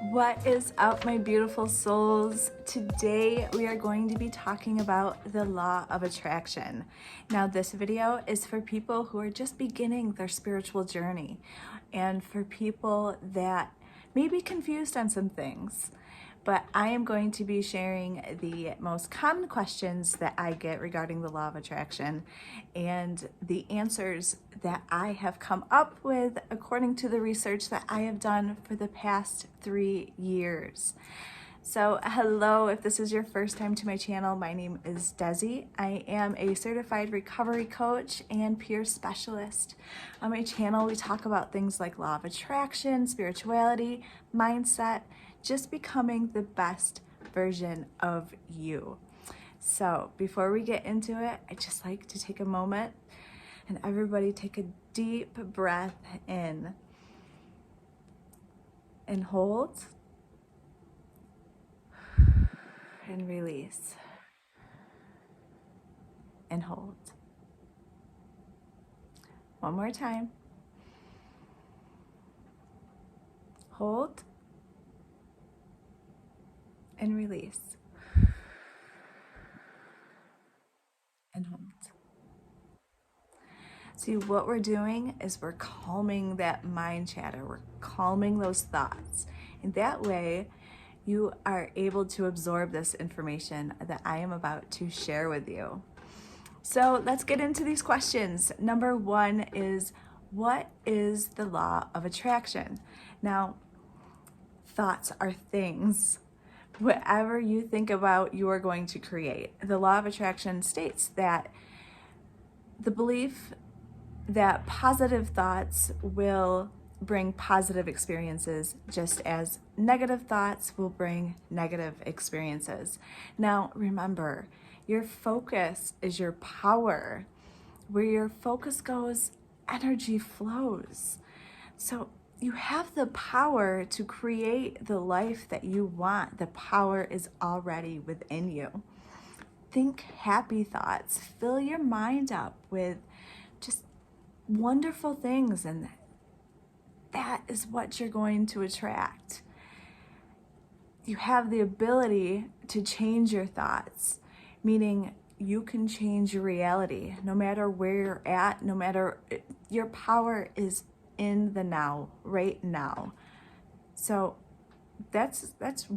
What is up, my beautiful souls? Today we are going to be talking about the law of attraction. Now, this video is for people who are just beginning their spiritual journey and for people that may be confused on some things. But I am going to be sharing the most common questions that I get regarding the law of attraction and the answers that I have come up with according to the research that I have done for the past 3 years. So hello, if this is your first time to my channel, my name is Desi. I am a certified recovery coach and peer specialist. On my channel, we talk about things like law of attraction, spirituality, mindset, just becoming the best version of you. So before we get into it, I'd just like to take a moment and everybody take a deep breath in and hold and release and hold. One more time. Hold and release and hold. See, what we're doing is we're calming that mind chatter. We're calming those thoughts. And that way, you are able to absorb this information that I am about to share with you. So let's get into these questions. Number one is, what is the law of attraction? Now, thoughts are things. Whatever you think about, you are going to create. The law of attraction states that the belief that positive thoughts will bring positive experiences, just as negative thoughts will bring negative experiences. Now, remember, your focus is your power. Where your focus goes, energy flows. So you have the power to create the life that you want. The power is already within you. Think happy thoughts. Fill your mind up with just wonderful things, and that is what you're going to attract. You have the ability to change your thoughts, meaning you can change your reality no matter where you're at, no matter, your power is in the now, right now. So that's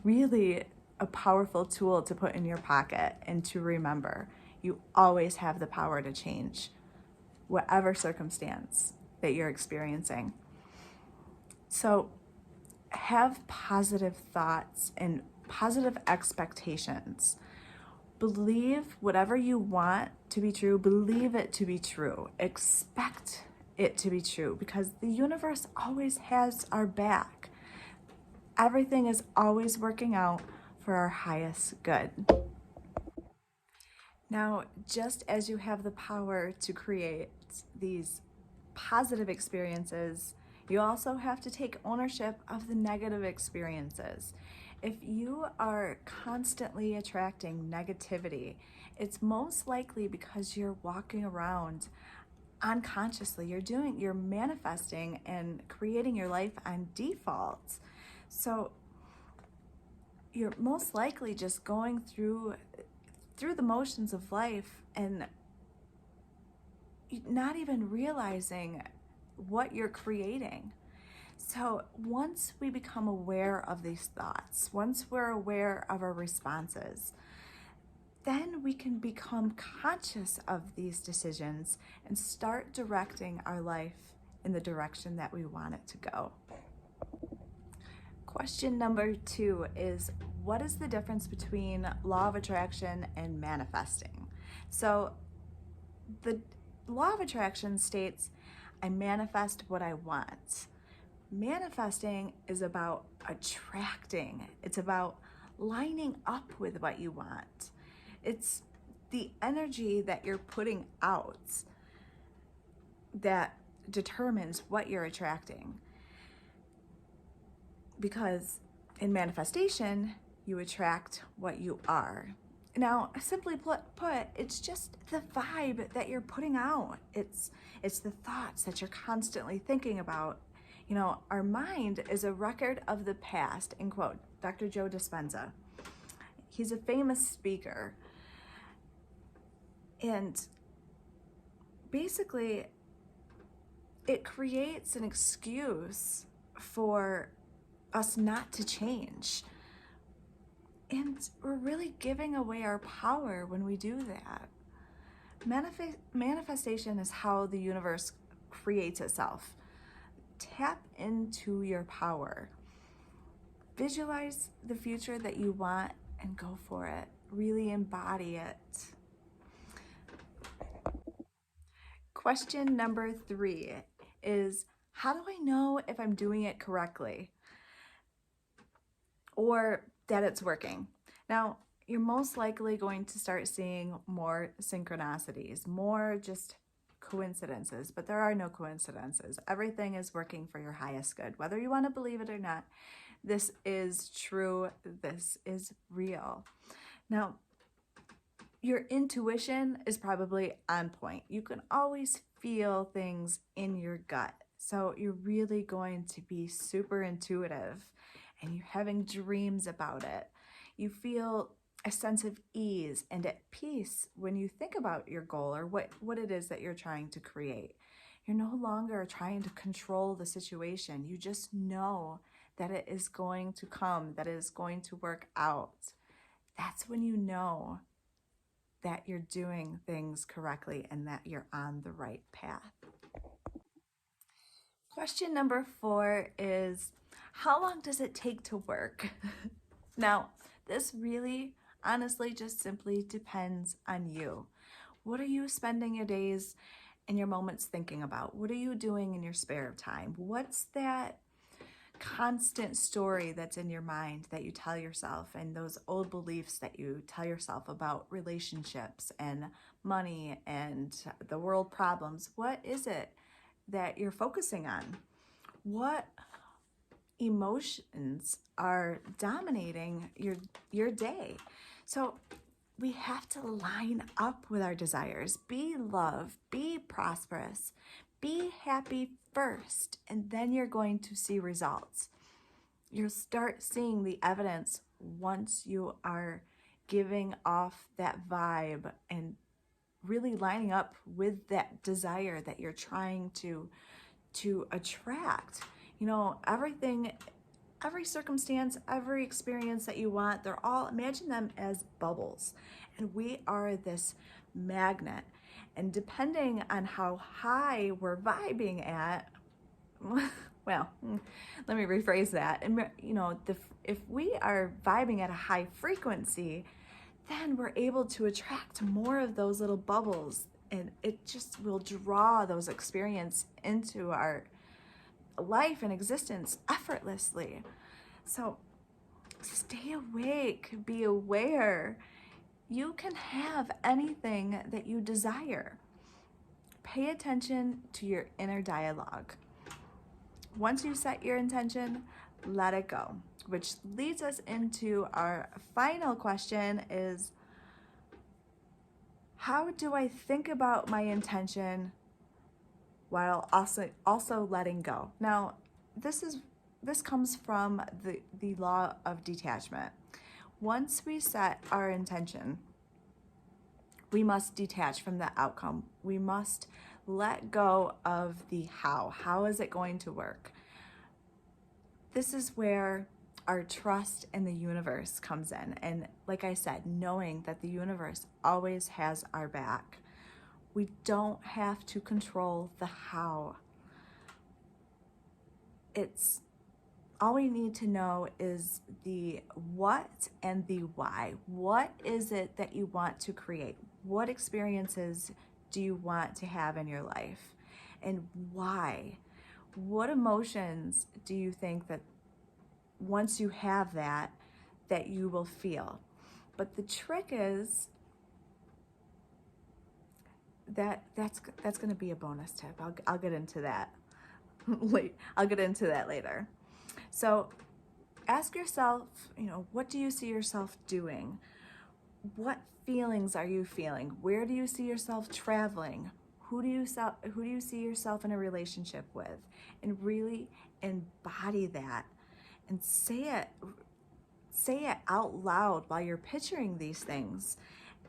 really a powerful tool to put in your pocket and to remember. You always have the power to change whatever circumstance that you're experiencing. So have positive thoughts and positive expectations. Believe whatever you want to be true, believe it to be true. Expect it to be true, because the universe always has our back. Everything is always working out for our highest good. Now, just as you have the power to create these positive experiences, you also have to take ownership of the negative experiences. If you are constantly attracting negativity, it's most likely because you're walking around unconsciously. You're manifesting and creating your life on default. So you're most likely just going through the motions of life and not even realizing what you're creating. So once we become aware of these thoughts, once we're aware of our responses, then we can become conscious of these decisions and start directing our life in the direction that we want it to go. Question number 2 is, what is the difference between law of attraction and manifesting? So the law of attraction states, I manifest what I want. Manifesting is about attracting. It's about lining up with what you want. It's the energy that you're putting out that determines what you're attracting. Because in manifestation, you attract what you are. Now, simply put, it's just the vibe that you're putting out. It's the thoughts that you're constantly thinking about. You know, our mind is a record of the past, end quote, Dr. Joe Dispenza. He's a famous speaker. And basically, it creates an excuse for us not to change. And we're really giving away our power when we do that. Manifestation is how the universe creates itself. Tap into your power. Visualize the future that you want and go for it. Really embody it. Question number 3 is, how do I know if I'm doing it correctly or that it's working? Now, you're most likely going to start seeing more synchronicities, more just coincidences, but there are no coincidences. Everything is working for your highest good, whether you want to believe it or not. This is true. This is real. Now, your intuition is probably on point. You can always feel things in your gut. So you're really going to be super intuitive and you're having dreams about it. You feel a sense of ease and at peace when you think about your goal or what it is that you're trying to create. You're no longer trying to control the situation. You just know that it is going to come, that it is going to work out. That's when you know that you're doing things correctly and that you're on the right path. Question number 4 is, how long does it take to work? Now, this really, honestly, just simply depends on you. What are you spending your days and your moments thinking about? What are you doing in your spare time? What's that constant story that's in your mind that you tell yourself, and those old beliefs that you tell yourself about relationships and money and the world problems? What is it that you're focusing on? What emotions are dominating your day? So we have to line up with our desires. Be loved, be prosperous, be happy first, and then you're going to see results. You'll start seeing the evidence once you are giving off that vibe and really lining up with that desire that you're trying to attract. You know, everything, every circumstance, every experience that you want, they're all, imagine them as bubbles. And we are this magnet. And depending on how high we're vibing at, well, let me rephrase that. And, you know, if we are vibing at a high frequency, then we're able to attract more of those little bubbles. And it just will draw those experiences into our life and existence effortlessly. So stay awake, be aware. You can have anything that you desire. Pay attention to your inner dialogue. Once you set your intention, let it go, which leads us into our final question is, how do I think about my intention while also letting go? Now, this comes from the law of detachment. Once we set our intention, we must detach from the outcome. We must let go of the how. How is it going to work? This is where our trust in the universe comes in. And like I said, knowing that the universe always has our back. We don't have to control the how. It's all we need to know is the what and the why. What is it that you want to create? What experiences do you want to have in your life? And why? What emotions do you think that once you have that you will feel? But the trick is that's going to be a bonus tip. I'll get into that. I'll get into that later. So ask yourself, you know, what do you see yourself doing? What feelings are you feeling? Where do you see yourself traveling? Who do you see yourself in a relationship with? And really embody that and say it out loud while you're picturing these things.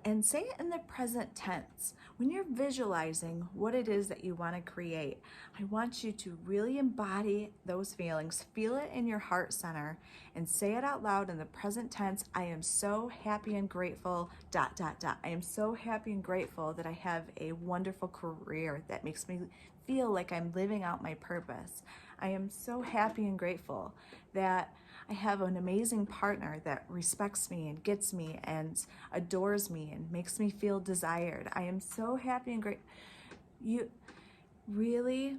And say it in the present tense. When you're visualizing what it is that you want to create, I want you to really embody those feelings, feel it in your heart center, and say it out loud in the present tense. I am so happy and grateful, ... I am so happy and grateful that I have a wonderful career that makes me feel like I'm living out my purpose. I am so happy and grateful that I have an amazing partner that respects me and gets me and adores me and makes me feel desired. I am so happy and great. You really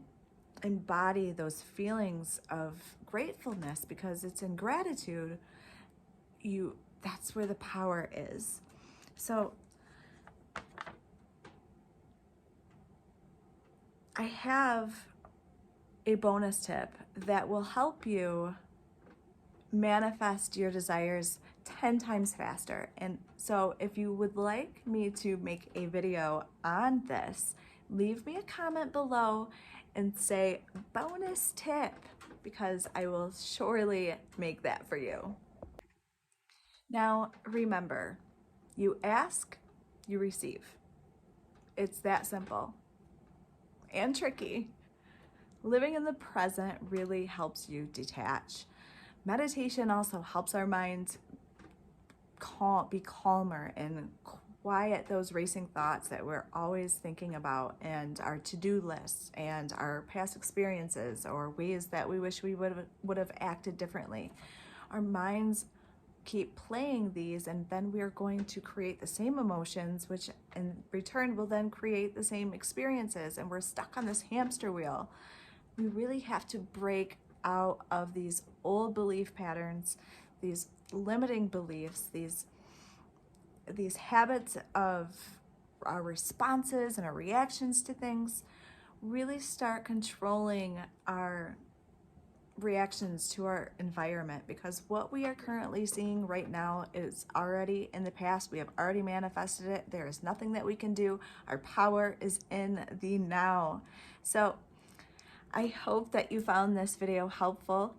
embody those feelings of gratefulness, because it's in gratitude that's where the power is. So I have a bonus tip that will help you manifest your desires 10 times faster. And so if you would like me to make a video on this, leave me a comment below and say bonus tip, because I will surely make that for you. Now remember, you ask, you receive. It's that simple and tricky. Living in the present really helps you detach. Meditation also helps our minds be calmer and quiet those racing thoughts that we're always thinking about, and our to-do lists and our past experiences or ways that we wish we would have acted differently. Our minds keep playing these, and then we're going to create the same emotions, which in return will then create the same experiences, and we're stuck on this hamster wheel. We really have to break out of these old belief patterns, these limiting beliefs, these habits of our responses and our reactions to things. Really start controlling our reactions to our environment, because what we are currently seeing right now is already in the past. We have already manifested it. There is nothing that we can do. Our power is in the now. So I hope that you found this video helpful.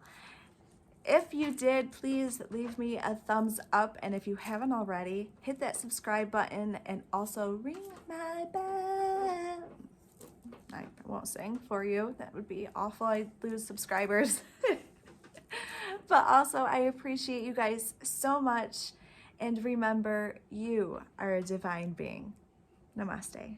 If you did, please leave me a thumbs up. And if you haven't already, hit that subscribe button and also ring my bell. I won't sing for you. That would be awful. I'd lose subscribers. But also, I appreciate you guys so much. And remember, you are a divine being. Namaste.